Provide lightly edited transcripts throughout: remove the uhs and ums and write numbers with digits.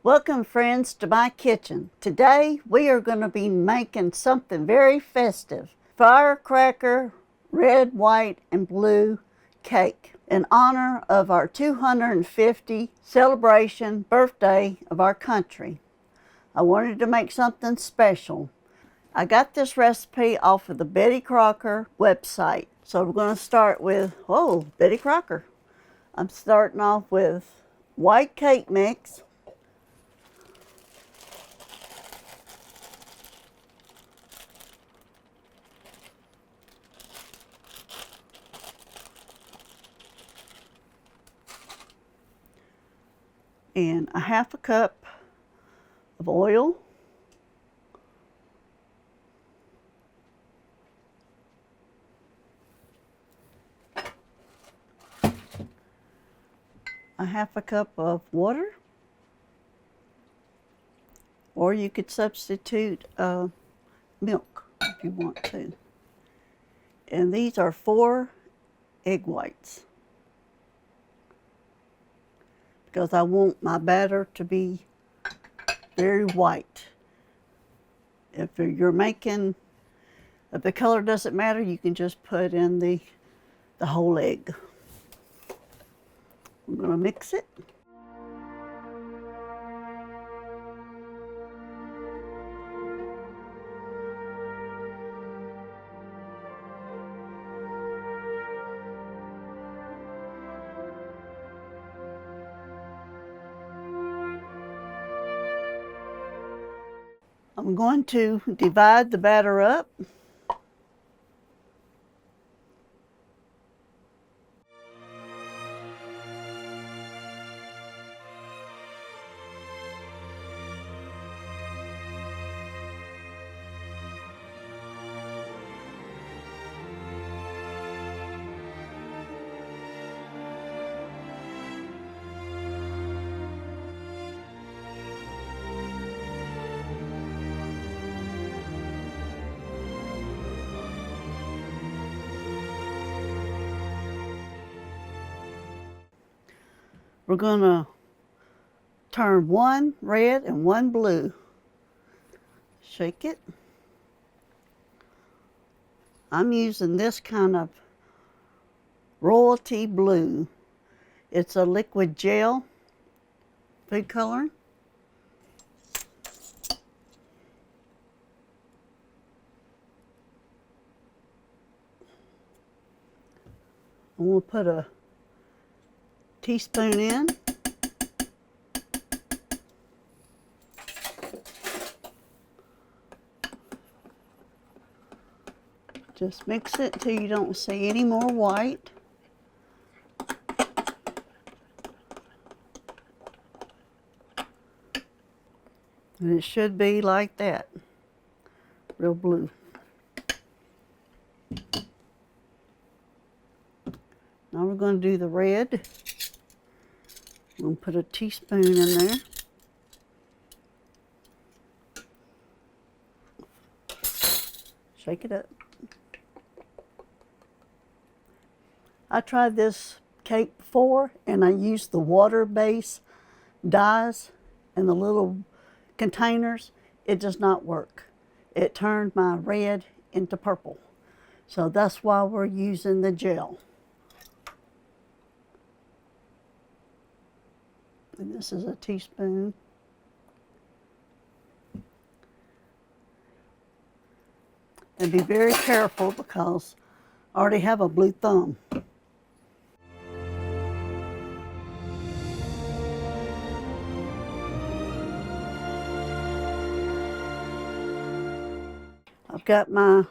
Welcome friends to my kitchen. Today we are going to be making something very festive. Firecracker red, white, and blue cake in honor of our 250 celebration birthday of our country. I wanted to make something special. I got this recipe off of the Betty Crocker website. So we're going to start with, Betty Crocker. I'm starting off with white cake mix. And a half a cup of oil. A half a cup of water. Or you could substitute milk if you want to. And these are 4 egg whites, because I want my batter to be very white. If you're making, if the color doesn't matter, you can just put in the whole egg. I'm going to mix it. I'm going to divide the batter up. We're going to turn 1 red and 1 blue. Shake it. I'm using this kind of royalty blue. It's a liquid gel food coloring. I'm going to put a teaspoon in. Just mix it until you don't see any more white. And it should be like that, real blue. Now we're going to do the red. I'm going to put a teaspoon in there. Shake it up. I tried this cake before and I used the water-based dyes in the little containers. It does not work. It turned my red into purple. So that's why we're using the gel. And this is a teaspoon. And be very careful because I already have a blue thumb. I've got my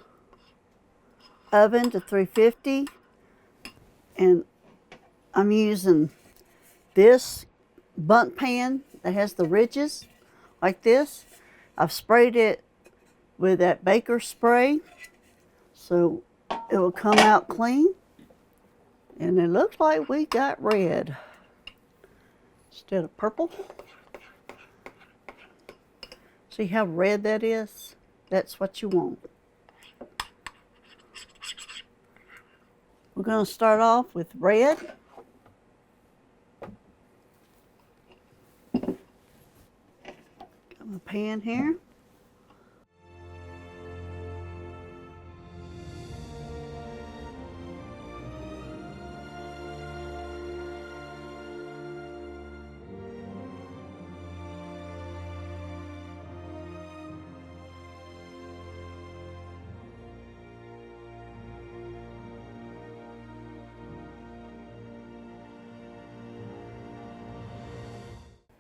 oven to 350 and I'm using this Bundt pan that has the ridges like this. I've sprayed it with that baker spray so it will come out clean. And it looks like we got red instead of purple. See how red that is? That's what you want. We're going to start off with red. Got my pan here.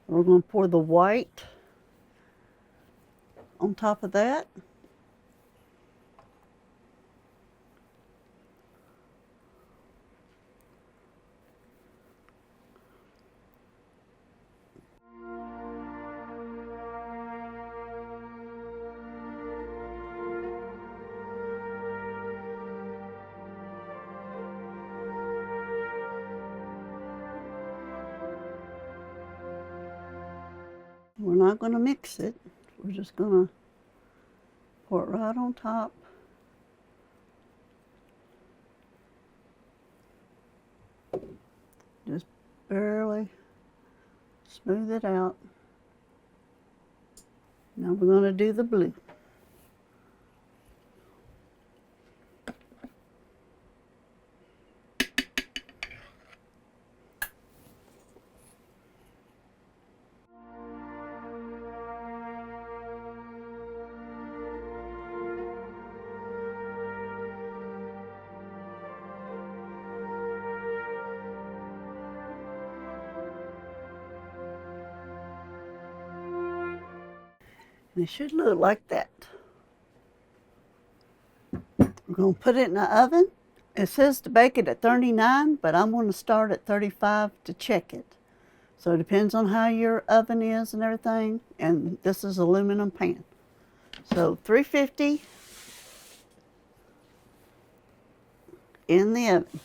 We're going to pour the white on top of that. We're not going to mix it. We're just going to pour it right on top. Just barely smooth it out. Now we're going to do the blue. And it should look like that. We're going to put it in the oven. It says to bake it at 39, but I'm going to start at 35 to check it. So it depends on how your oven is and everything. And this is aluminum pan. So 350 in the oven.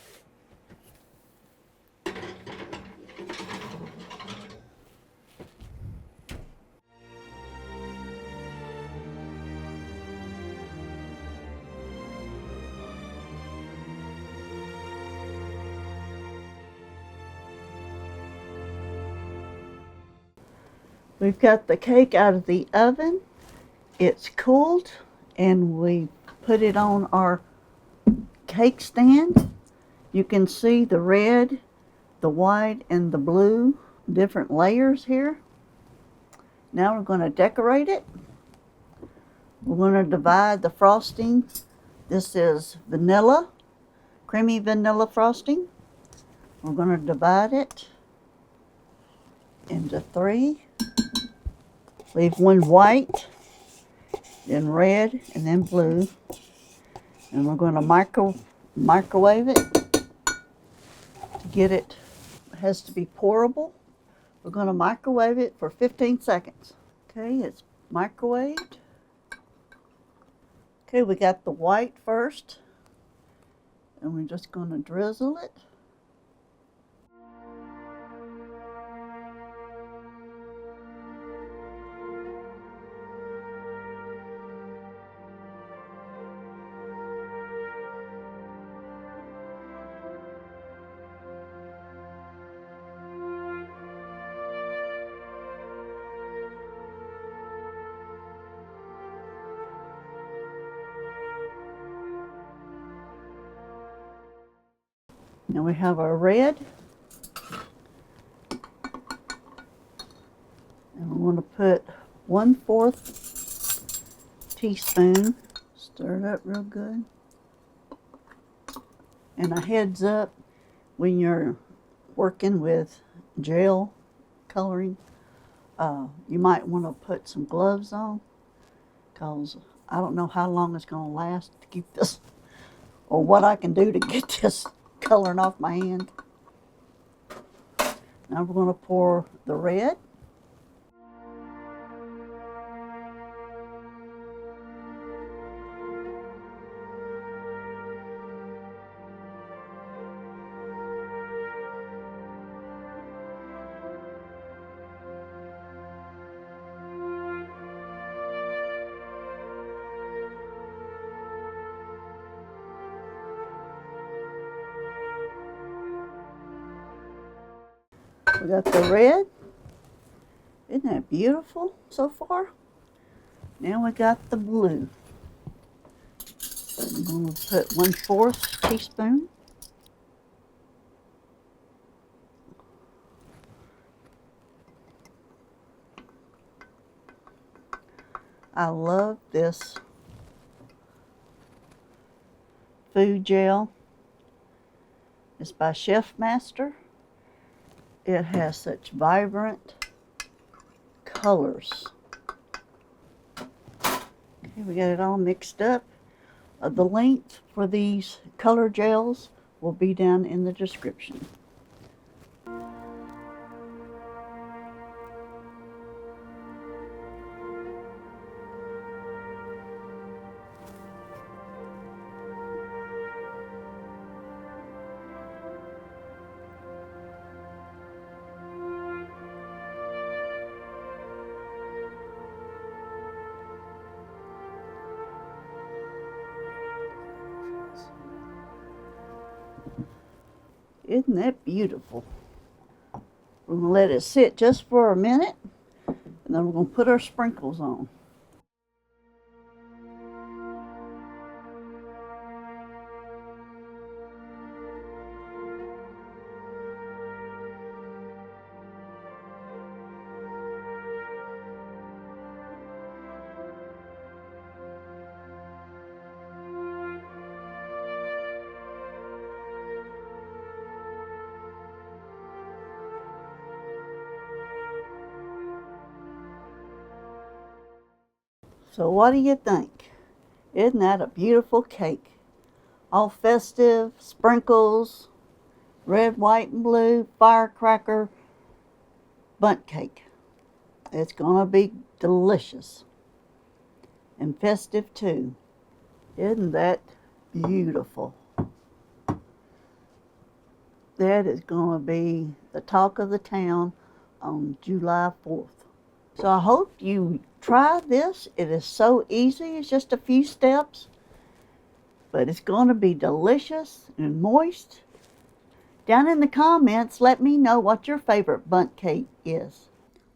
We've got the cake out of the oven. It's cooled, and we put it on our cake stand. You can see the red, the white, and the blue different layers here. Now we're going to decorate it. We're going to divide the frosting. This is vanilla, creamy vanilla frosting. We're going to divide it into 3. Leave one white, then red, and then blue. And we're going to microwave it to get it. It has to be pourable. We're going to microwave it for 15 seconds. Okay, it's microwaved. Okay, we got the white first, and we're just going to drizzle it. Now we have our red, and we're going to put 1/4 teaspoon. Stir it up real good. And a heads up, when you're working with gel coloring, you might want to put some gloves on, because I don't know how long it's going to last to keep this, or what I can do to get this coloring off my hand. Now we're going to pour the red. We got the red, Isn't that beautiful so far? Now we got the blue. I'm going to put 1/4 teaspoon. I love this food gel. It's by Chef Master. It has such vibrant colors. Okay, we got it all mixed up. The link for these color gels will be down in the description. Isn't that beautiful? We're going to let it sit just for a minute, and then we're going to put our sprinkles on. So what do you think? Isn't that a beautiful cake? All festive, sprinkles, red, white, and blue, firecracker, bundt cake. It's gonna be delicious and festive too. Isn't that beautiful? That is gonna be the talk of the town on July 4th. So I hope you try this. It is so easy. It's just a few steps, but it's going to be delicious and moist. Down in the comments, let me know what your favorite bundt cake is.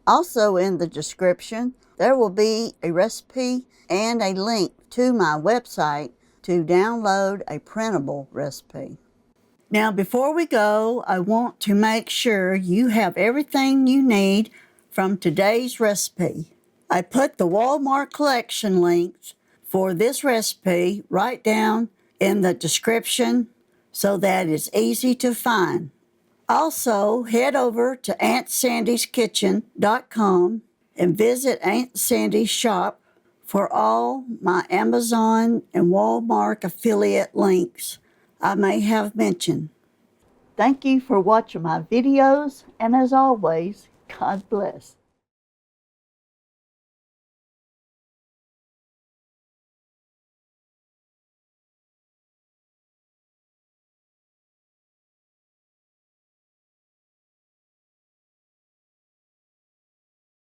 Also in the description, there will be a recipe and a link to my website to download a printable recipe. Now, before we go, I want to make sure you have everything you need from today's recipe. I put the Walmart collection links for this recipe right down in the description so that it's easy to find. Also, head over to AuntSandy'sKitchen.com and visit Aunt Sandy's shop for all my Amazon and Walmart affiliate links I may have mentioned. Thank you for watching my videos, and as always, God bless.